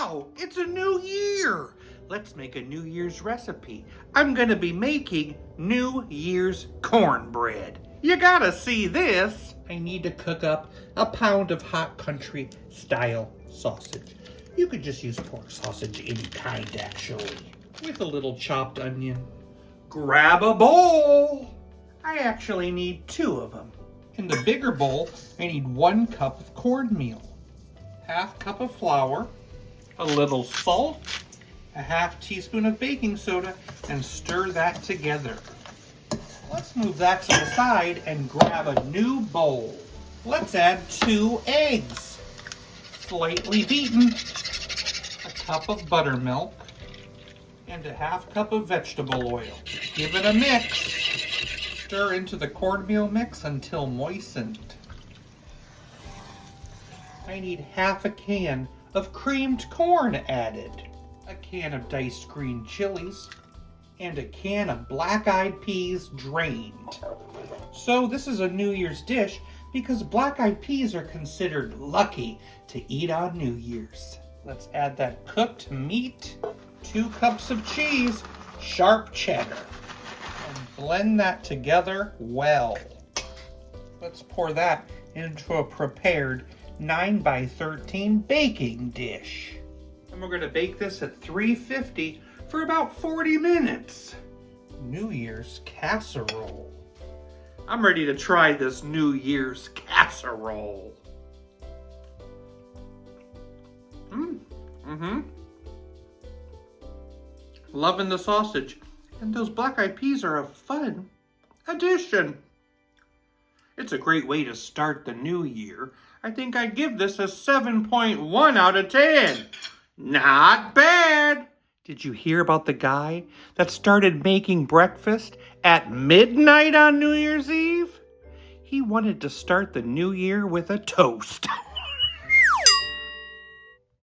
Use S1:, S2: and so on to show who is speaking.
S1: Wow, it's a new year. Let's make a New Year's recipe. I'm gonna be making New Year's cornbread. You gotta see this. I need to cook up a pound of hot country style sausage. You could just use pork sausage, any kind actually, with a little chopped onion. Grab a bowl. I actually need 2 of them. In the bigger bowl, I need 1 cup of cornmeal, 1/2 cup of flour, a little salt, a 1/2 teaspoon of baking soda, and stir that together. Let's move that to the side and grab a new bowl. Let's add 2 eggs, slightly beaten, a cup of buttermilk, and a 1/2 cup of vegetable oil. Give it a mix. Stir into the cornmeal mix until moistened. I need 1/2 can of creamed corn added, a can of diced green chilies, and a can of black-eyed peas drained. So this is a New Year's dish because black-eyed peas are considered lucky to eat on New Year's. Let's add that cooked meat, 2 cups of cheese, sharp cheddar, and blend that together well. Let's pour that into a prepared 9 by 13 baking dish. And we're gonna bake this at 350 for about 40 minutes. New Year's casserole. I'm ready to try this New Year's casserole. Loving the sausage. And those black-eyed peas are a fun addition. It's a great way to start the new year. I think I'd give this a 7.1 out of 10. Not bad. Did you hear about the guy that started making breakfast at midnight on New Year's Eve? He wanted to start the new year with a toast.